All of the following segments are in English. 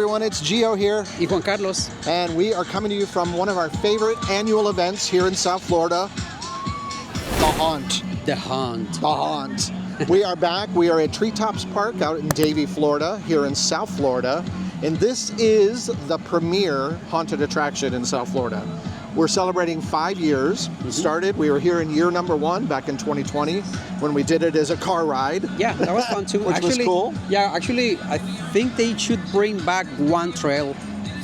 everyone, it's Gio here. Y Juan Carlos. And we are coming to you from one of our favorite annual events here in South Florida, The Haunt. The Haunt. The Haunt. We are back. We are at Treetops Park out in Davie, Florida, here in South Florida. And this is the premier haunted attraction in South Florida. We're celebrating 5 years. We were here in year number 1 back in 2020 when we did it as a car ride. Yeah, that was fun too. Which was cool. Yeah, actually, I think they should bring back one trail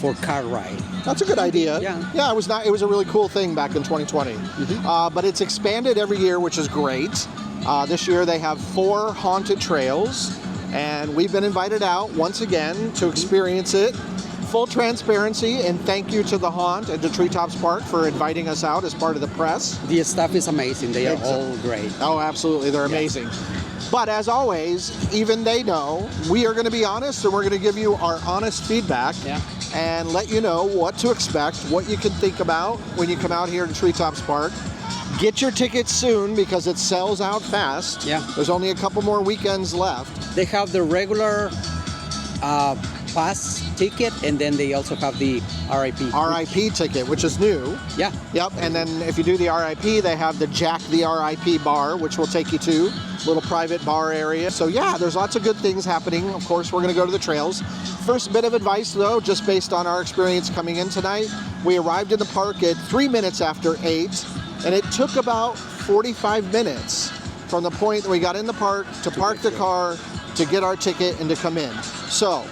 for car ride. That's a good idea. Yeah. It was a really cool thing back in 2020. But it's expanded every year, which is great. This year they have 4 haunted trails, and we've been invited out once again to experience it. Full transparency, and thank you to the Haunt and to Treetops Park for inviting us out as part of the press. The staff is amazing. They are all great. Oh, absolutely. They're amazing. But as always, even they know, we are going to be honest, and we're going to give you our honest feedback and let you know what to expect, what you can think about when you come out here to Treetops Park. Get your tickets soon because it sells out fast. Yeah. There's only a couple more weekends left. They have the regular pass ticket, and then they also have the RIP. RIP ticket, which is new. Yeah. Yep, and then if you do the RIP, they have the Jack the RIP bar, which we'll take you to, little private bar area. So yeah, there's lots of good things happening. Of course, we're going to go to the trails. First bit of advice though, just based on our experience coming in tonight, we arrived in the park at 3 minutes after 8, and it took about 45 minutes from the point that we got in the park to park the car, to get our ticket, and to come in. So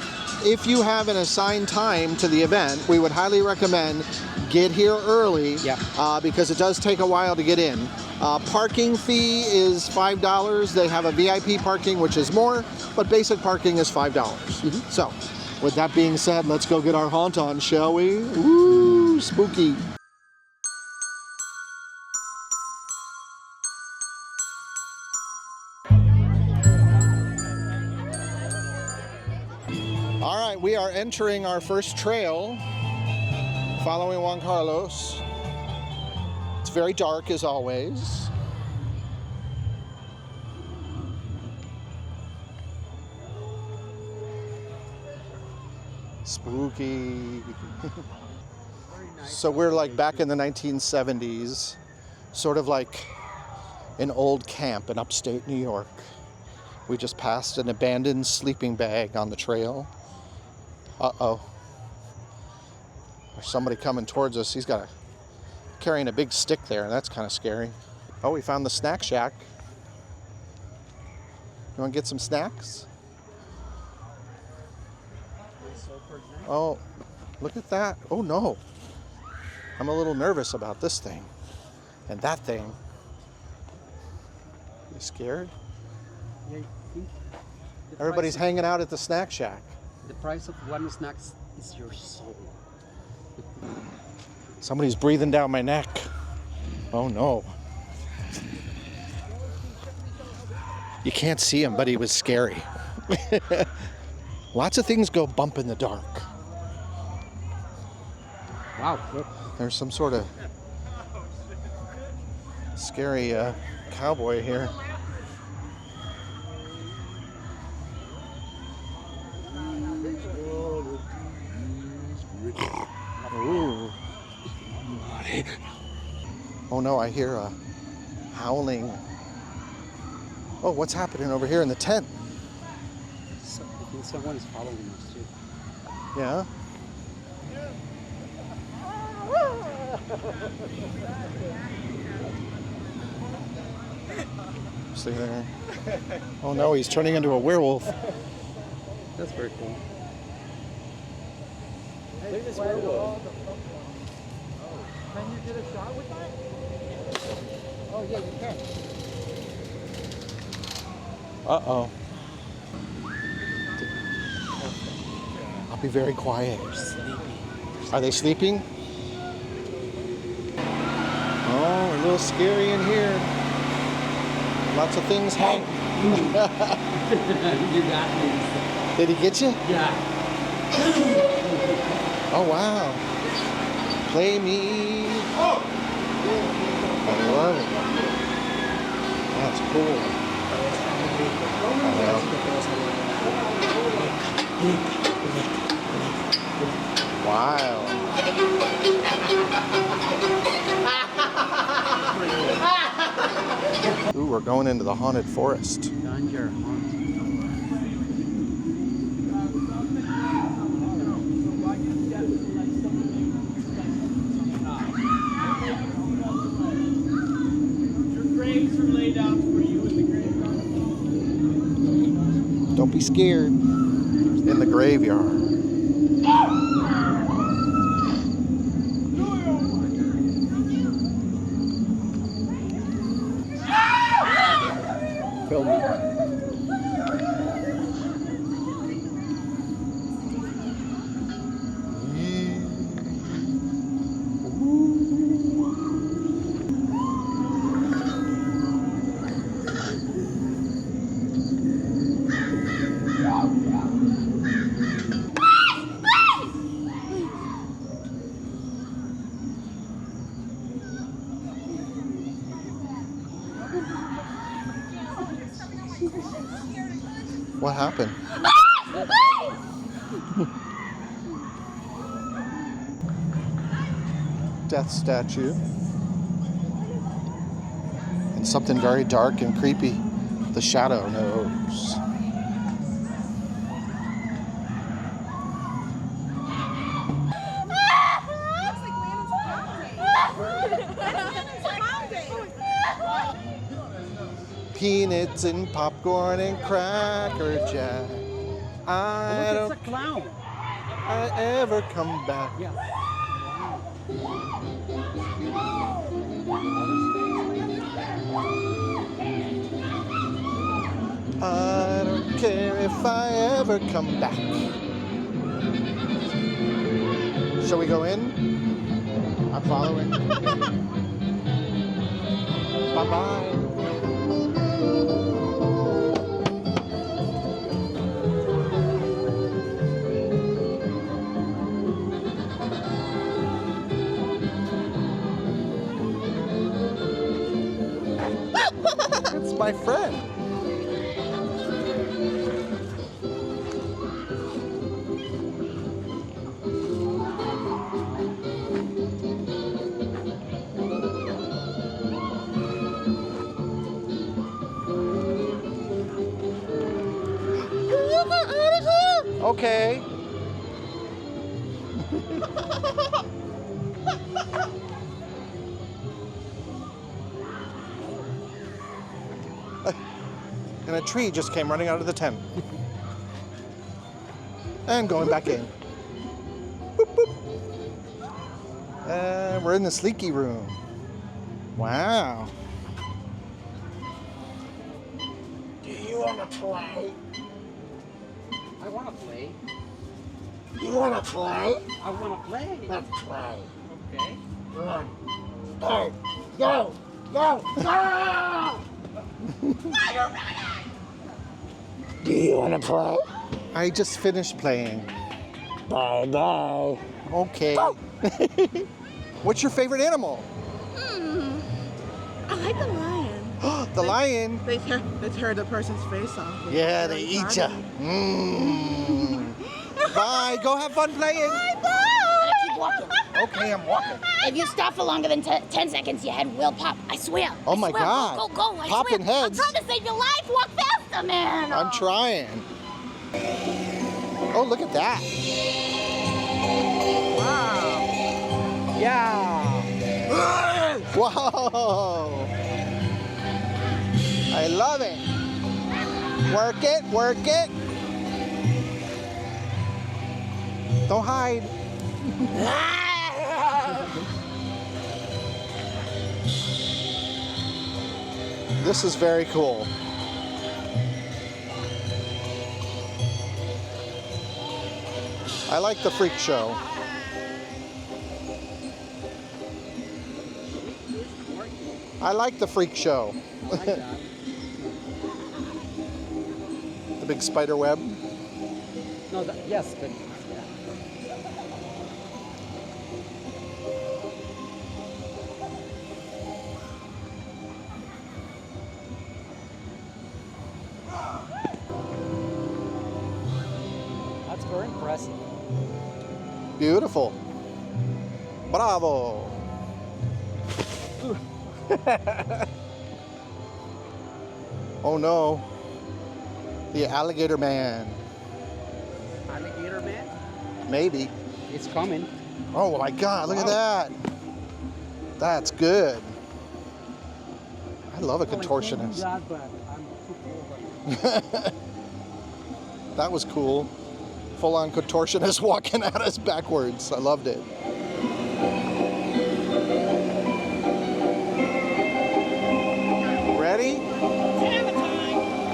if you have an assigned time to the event, we would highly recommend get here early because it does take a while to get in. Parking fee is $5. They have a VIP parking, which is more, but basic parking is $5. So with that being said, let's go get our haunt on, shall we? Ooh, spooky. All right, we are entering our first trail, following Juan Carlos. It's very dark as always. Spooky. So we're like back in the 1970s, sort of like an old camp in upstate New York. We just passed an abandoned sleeping bag on the trail. Uh-oh. There's somebody coming towards us. He's carrying a big stick there, and that's kind of scary. Oh, we found the snack shack. You want to get some snacks? Oh, look at that. Oh, no. I'm a little nervous about this thing and that thing. You scared? Yeah, I think everybody's hanging out at the snack shack. The price of one snack is your soul. Somebody's breathing down my neck. Oh no. You can't see him, but he was scary. Lots of things go bump in the dark. Wow. There's some sort of scary cowboy here. Ooh. Oh no, I hear a howling. Oh, what's happening over here in the tent? So, I think someone is following us too. Yeah? See there? Oh no, he's turning into a werewolf. That's very cool. Look at this werewolf. Can you get a shot with that? Oh yeah, you can. Uh-oh. I'll be very quiet. Are they sleeping? Oh, a little scary in here. Lots of things hang. You got me. Did he get you? Yeah. Oh, wow. Play me. I love it. That's cool. Wow. Ooh, we're going into the haunted forest. Danger, Juan. Graves are laid out for you in the graveyard. Don't be scared. In the graveyard. Film me. What happened? Death statue. And something very dark and creepy. The shadow knows. Peanuts and popcorn and Cracker Jack. I Look, don't it's a clown. I ever come back. Yeah. I don't care if I ever come back. Shall we go in? I'm following. Bye-bye. It's my friend. Okay. And a tree just came running out of the tent. And going back in. Boop, boop. And we're in the sleeky room. Wow. Do you want to play? I want to play. You want to play? I want to play. Let's play. Okay. 1, 2, go, go, go! Do you want to play? I just finished playing. Bye bye. Okay. What's your favorite animal? I like the lion. The lion. They tear the person's face off. Yeah, they eat ya. Bye. Go have fun playing. Keep walking. Okay, I'm walking. If you stop for longer than 10 seconds, your head will pop. I swear. Oh my I swear. God. Go, go, go. I Popping swear. heads. I'm trying to save your life. Walk faster, man. I'm trying. Oh, look at that. Wow. Yeah. Whoa. I love it. Work it, work it. Don't hide. This is very cool. I like the freak show. I like the freak show. The big spider web. No, yes, but that's very impressive. Beautiful. Bravo. Oh no. The alligator man. Alligator man? Maybe. It's coming. Oh my God, look at that. That's good. I love a contortionist. That was cool. Full-on contortionist walking at us backwards. I loved it. Ready?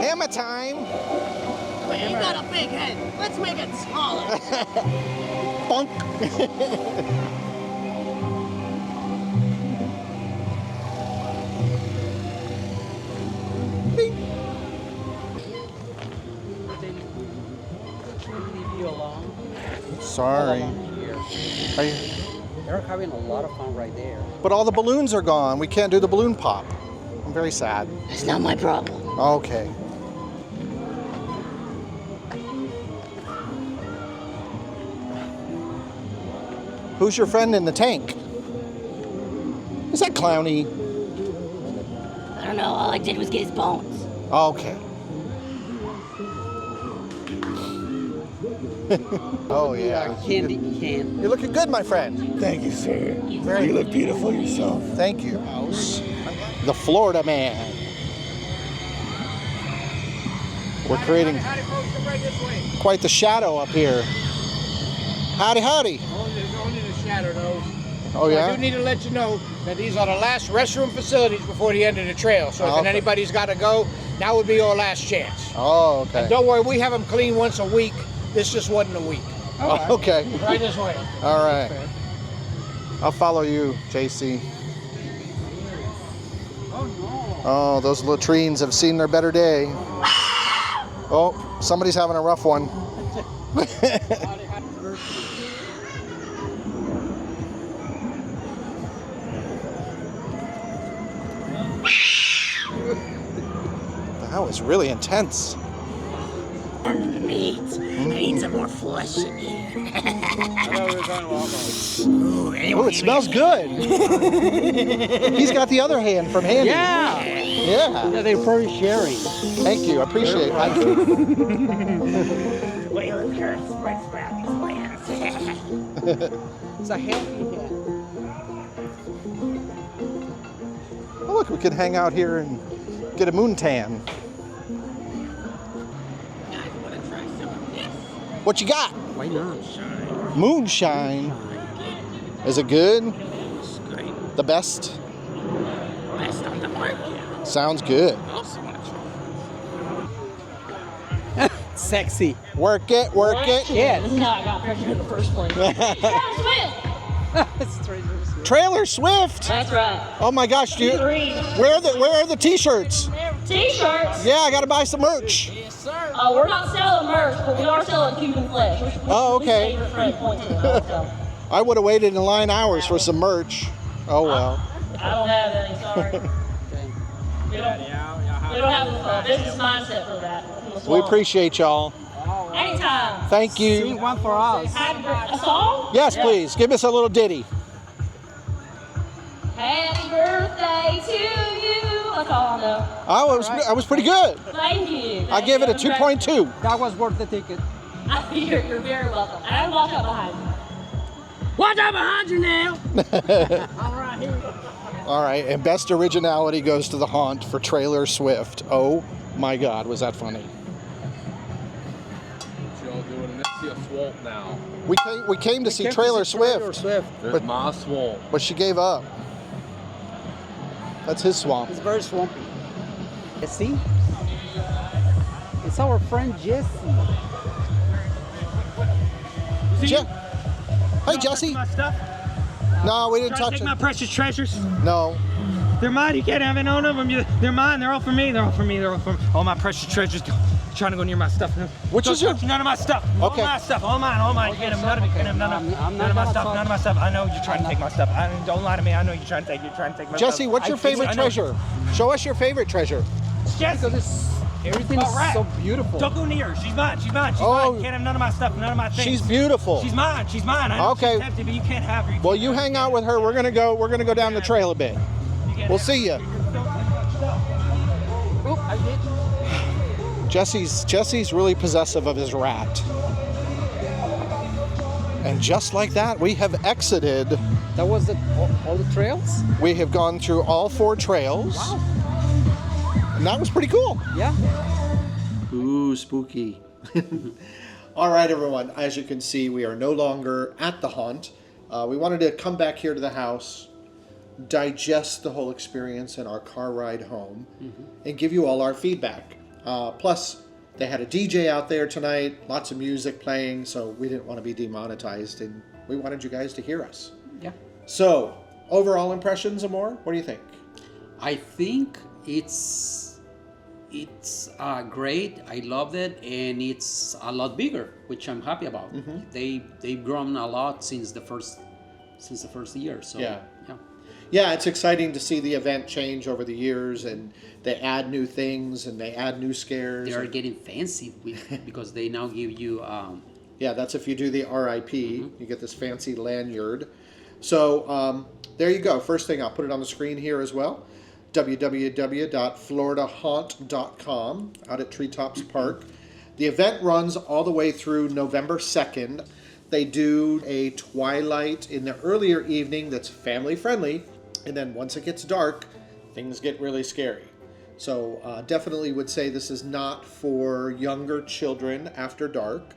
Hammer time! Well, you got a big head. Let's make it smaller. Bunk! Leave you alone. Sorry. Are you- They're having a lot of fun right there. But all the balloons are gone. We can't do the balloon pop. I'm very sad. It's not my problem. Okay. Who's your friend in the tank? Is that Clowny? I don't know. All I did was get his bones. Okay. Oh yeah. Candy can. You're looking good, my friend. Thank you, sir. Very You look beautiful yourself. Thank you. The Florida man. We're creating quite the shadow up here. Howdy, howdy. Only the shadow knows. Oh I yeah? do need to let you know that these are the last restroom facilities before the end of the trail. So if Okay. anybody's got to go, now would be your last chance. Oh, okay. Don't worry, we have them clean once a week. This just wasn't a week. Oh, okay. Right this way. All right. I'll follow you, JC. Oh, those latrines have seen their better day. Oh, somebody's having a rough one. That was really intense. Meat. I need some more flesh in here. Oh, it smells good. He's got the other hand from Handy. Yeah. Yeah. They're probably sharing. Thank you. I appreciate it. Wait, let's go spread these plants. It's a healthy hand. Oh, look, we can hang out here and get a moon tan. What you got? Why not? Moonshine. Is it good? It's great. The best? Best on the market. Sounds good. Also want to try. Sexy. Work it, work it. Yeah. This is how I got pregnant in the first place. Trailer Swift. That's right. Oh my gosh, dude. Green. Where are the t-shirts? T-shirts. Yeah, I gotta buy some merch. We're not selling merch, but we are selling human flesh. Oh, okay. Favorite friend points to it, so. I would have waited in line hours for some merch. Oh well. I don't have any, sorry. We don't have the business mindset for that. We appreciate y'all. Anytime. Thank you. One for us. A song? Yes, please. Give us a little ditty. Happy birthday to you. That's all I know. I was pretty good. Thank you. I gave it a 2.2. That was worth the ticket. You're very welcome. And I walk up behind you. Watch out behind you now. All right, and best originality goes to the haunt for Trailer Swift. Oh my God, was that funny? What y'all doing? Let's see a swamp now. We came to see Trailer Swift, There's my swamp. but she gave up. That's his swamp. It's very swampy. See? It's our friend Jesse. Hey, Jesse. My stuff. No, we didn't touch Take it. my precious treasures. No. They're mine. You can't have any of them. They're mine. They're all for me. They're all for me. They're all for me. All my precious treasures. Trying to go near my stuff. Which is your? None of my stuff. Okay. All my stuff. All mine. All mine. You can't have none of it. You can't have none of my stuff. None of my stuff. I know you're trying to take my stuff. Don't lie to me. I know you're trying to take. You're trying to take my stuff. Jesse, what's your favorite treasure? Show us your favorite treasure. Jesse. Everything is rat. so beautiful. Don't go near her. She's mine. She's mine. She's Oh. mine. Can't have none of my stuff. None of my things. She's beautiful. She's mine. She's mine. I know Okay. she's empty, but you can't have her. Well, you hang out with her. We're gonna go down the trail a bit. We'll see you. Oh, I did. Jesse's really possessive of his rat. And just like that, we have exited. That was all the trails? We have gone through all 4 trails. Wow. And that was pretty cool. Yeah. Ooh, spooky. All right, everyone. As you can see, we are no longer at the haunt. We wanted to come back here to the house, digest the whole experience in our car ride home, and give you all our feedback. Plus, they had a DJ out there tonight, lots of music playing, so we didn't want to be demonetized, and we wanted you guys to hear us. Yeah. So, overall impressions, Amor? What do you think? I think it's great. I loved it, and it's a lot bigger, which I'm happy about. They've grown a lot since the first year. So Yeah. Yeah, it's exciting to see the event change over the years, and they add new things and they add new scares. They are getting fancy because they now give you. Yeah, that's if you do the RIP, you get this fancy lanyard. So there you go. First thing, I'll put it on the screen here as well. www.floridahaunt.com out at Treetops Park. The event runs all the way through November 2nd. They do a twilight in the earlier evening that's family friendly, and then once it gets dark, things get really scary. So definitely would say this is not for younger children after dark,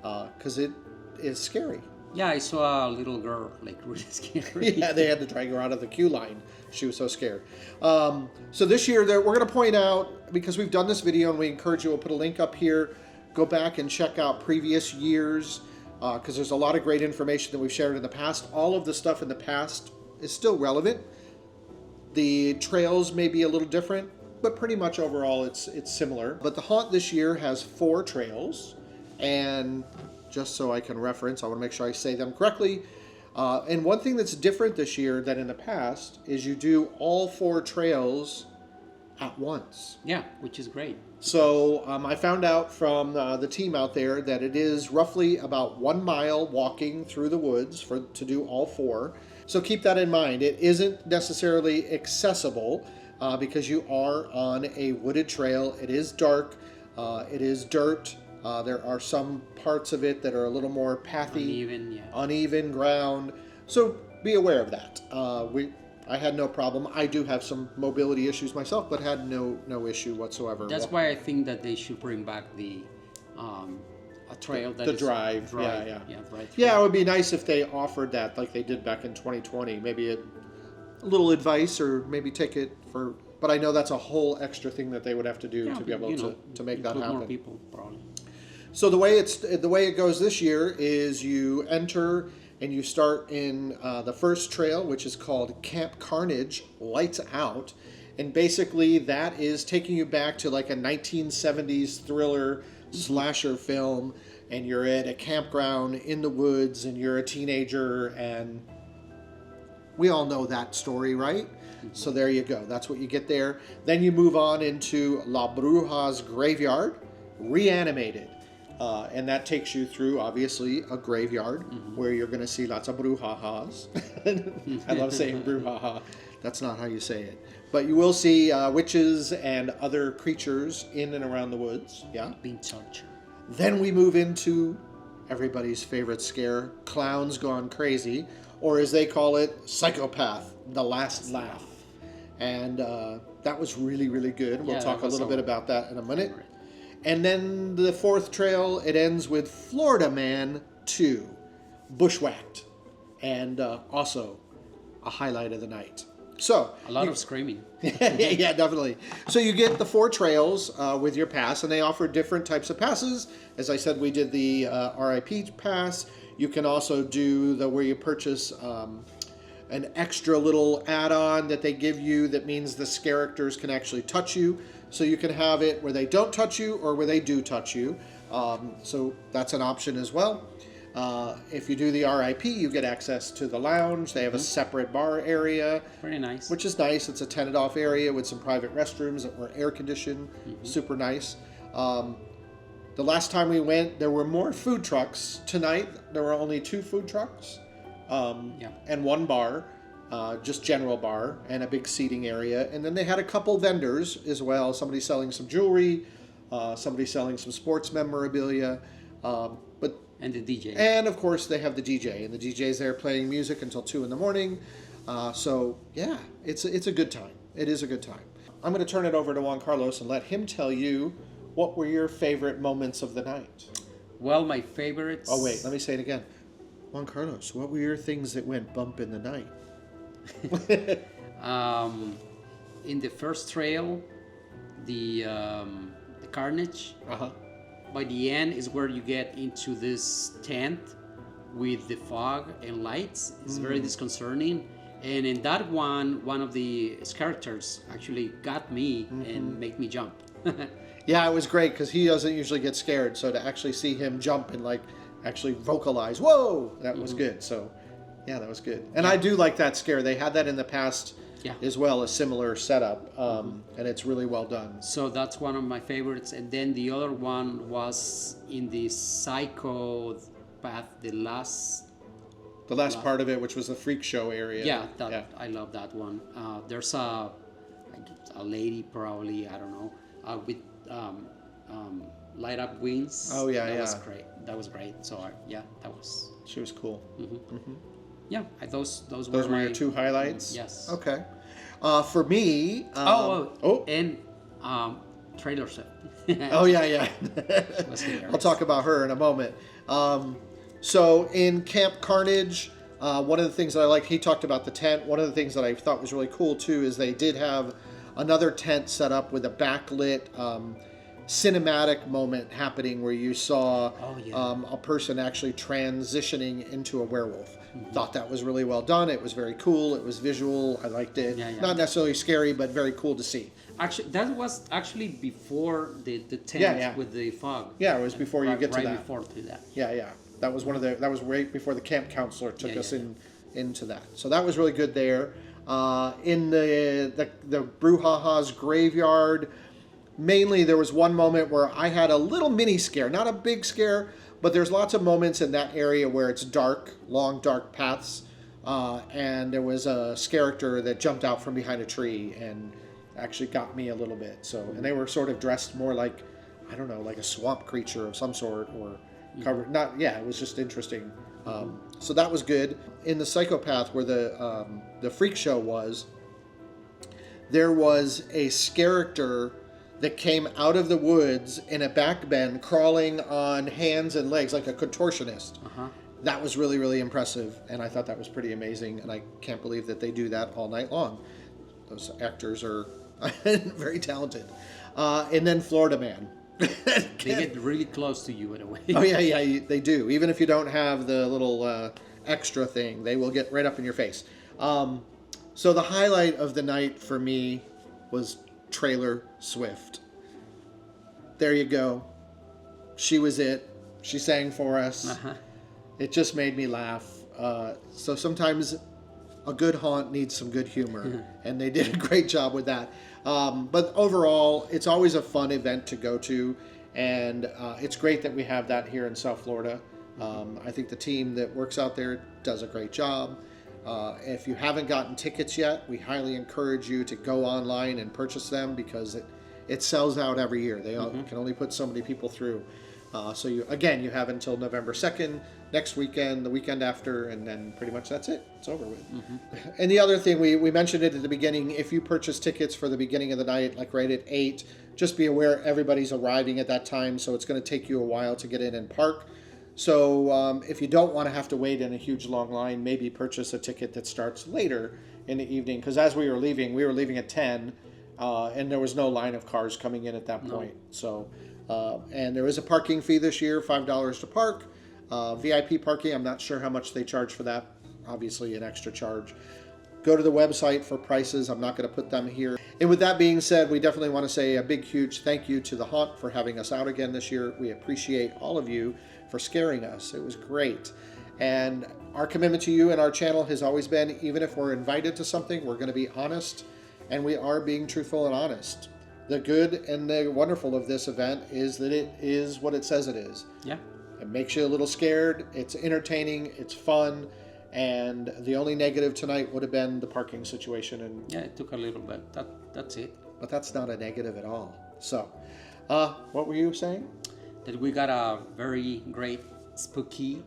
because it is scary. Yeah, I saw a little girl like really scary. Yeah, they had to drag her out of the queue line. She was so scared. So this year, we're going to point out, because we've done this video and we encourage you, we'll put a link up here. Go back and check out previous years, because there's a lot of great information that we've shared in the past. All of the stuff in the past is still relevant. The trails may be a little different, but pretty much overall it's similar. But the haunt this year has 4 trails, and just so I can reference, I want to make sure I say them correctly. And one thing that's different this year than in the past is you do all 4 trails at once. Yeah, which is great. So I found out from the team out there that it is roughly about 1 mile walking through the woods to do all 4. So keep that in mind. It isn't necessarily accessible because you are on a wooded trail. It is dark. It is dirt. There are some parts of it that are a little more pathy, uneven ground. So be aware of that. I had no problem. I do have some mobility issues myself, but had no issue whatsoever. That's why I think that they should bring back the a trail that the is drive. drive. Yeah, it would be nice if they offered that like they did back in 2020. Maybe a little advice, or maybe take it for. But I know that's a whole extra thing that they would have to do to be able to make that happen. More people, probably. So the way it goes this year is you enter and you start in the first trail, which is called Camp Carnage Lights Out, and basically that is taking you back to like a 1970s thriller slasher film, and you're at a campground in the woods and you're a teenager, and we all know that story, right? So there you go. That's what you get there. Then you move on into La Bruja's graveyard, reanimated. And that takes you through, obviously, a graveyard where you're going to see lots of brouhahas. I love saying brouhaha. That's not how you say it. But you will see witches and other creatures in and around the woods. Yeah. Being tortured. Then we move into everybody's favorite scare, Clowns Gone Crazy, or as they call it, Psychopath, The Last Laugh. And that was really, really good. We'll talk a little bit about that in a minute. And then the 4th trail, it ends with Florida Man 2, Bushwhacked, and also a highlight of the night. So a lot of screaming. yeah, definitely. So you get the 4 trails with your pass, and they offer different types of passes. As I said, we did the RIP pass. You can also do where you purchase an extra little add-on that they give you that means the characters can actually touch you. So you can have it where they don't touch you or where they do touch you. So that's an option as well. If you do the RIP, you get access to the lounge. They have a separate bar area. Very nice. Which is nice. It's a tented off area with some private restrooms that were air conditioned. Super nice. The last time we went, there were more food trucks. Tonight, there were only 2 food trucks and 1 bar, just general bar, and a big seating area. And then they had a couple vendors as well. Somebody selling some jewelry, somebody selling some sports memorabilia. And the DJ. And of course, they have the DJ, and the DJ's there playing music until 2 in the morning. So yeah, it's a good time. It is a good time. I'm going to turn it over to Juan Carlos and let him tell you what were your favorite moments of the night. Well, my favorites. Oh wait, let me say it again. Juan Carlos, what were your things that went bump in the night? In the first trail, the carnage. By the end is where you get into this tent with the fog and lights. It's very disconcerting. And in that one of the characters actually got me and made me jump. Yeah, it was great because he doesn't usually get scared. So to actually see him jump and like actually vocalize, whoa, that was good. So yeah, that was good. And I do like that scare. They had that in the past as well, a similar setup. And it's really well done. So that's one of my favorites. And then the other one was in the Psycho Path, the last part of it, which was the freak show area. I love that one. There's a lady, probably, I don't know, with light up wings. Oh yeah, that was great. That was great. So she was cool. Yeah, those were my your 2 highlights. Yes. Okay. For me, and trailer set. Oh yeah. I'll talk about her in a moment. So in Camp Carnage, one of the things that I like, he talked about the tent. One of the things that I thought was really cool too is they did have another tent set up with a backlit cinematic moment happening where you saw a person actually transitioning into a werewolf. Thought that was really well done. It was very cool. It was visual. I liked it. Not necessarily scary, but very cool to see. Actually, that was actually before the tent with the fog. Yeah, it was before you get to that. Right before to that. Yeah. That was that was right before the camp counselor took us into that. So that was really good there. In the Brouhaha's graveyard, mainly there was one moment where I had a little mini scare, not a big scare, but there's lots of moments in that area where it's dark, long dark paths, and there was a character that jumped out from behind a tree and actually got me a little bit. So, and they were sort of dressed more like, I don't know, like a swamp creature of some sort, or covered. It was just interesting. So that was good. In the Psychopath, where the freak show was, there was a character that came out of the woods in a back bend, crawling on hands and legs like a contortionist. That was really, really impressive, and I thought that was pretty amazing, and I can't believe that they do that all night long. Those actors are very talented. And then Florida Man. They get really close to you in a way. Oh, yeah, they do. Even if you don't have the little extra thing, they will get right up in your face. So the highlight of the night for me was Trailer Swift. There you go. She was it. She sang for us. It just made me laugh. So sometimes a good haunt needs some good humor, and they did a great job with that. But overall, it's always a fun event to go to, and it's great that we have that here in South Florida. I think the team that works out there does a great job. If you haven't gotten tickets yet, we highly encourage you to go online and purchase them, because it sells out every year. They can only put so many people through. So you have until November 2nd, next weekend, the weekend after, and then pretty much that's it. It's over with. And the other thing, we mentioned it at the beginning, if you purchase tickets for the beginning of the night, like right at 8, just be aware everybody's arriving at that time, so it's going to take you a while to get in and park. So if you don't want to have to wait in a huge long line, maybe purchase a ticket that starts later in the evening, because as we were leaving at 10, and there was no line of cars coming in at that point. So, and there is a parking fee this year, $5 to park. VIP parking, I'm not sure how much they charge for that. Obviously an extra charge. Go to the website for prices. I'm not going to put them here. And with that being said, we definitely want to say a big, huge thank you to the Haunt for having us out again this year. We appreciate all of you for scaring us. It was great. And our commitment to you and our channel has always been, even if we're invited to something, we're going to be honest, and we are being truthful and honest. The good and the wonderful of this event is that it is what it says it is. Yeah. It makes you a little scared. It's entertaining. It's fun. And the only negative tonight would have been the parking situation. And Yeah, it took a little bit. That's it. but that's not a negative at all. So, what were you saying? That we got a very great spooky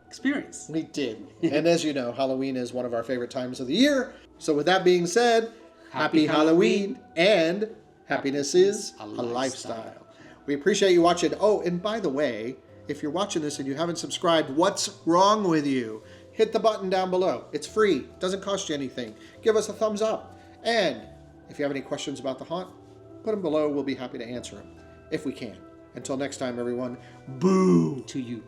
experience. We did. And as you know, Halloween is one of our favorite times of the year. So with that being said, happy Halloween, and happiness is a lifestyle. We appreciate you watching. Oh, and by the way, if you're watching this and you haven't subscribed, what's wrong with you? Hit the button down below. It's free. Doesn't cost you anything. Give us a thumbs up. And if you have any questions about the haunt, put them below. We'll be happy to answer them if we can. Until next time, everyone, boo To you.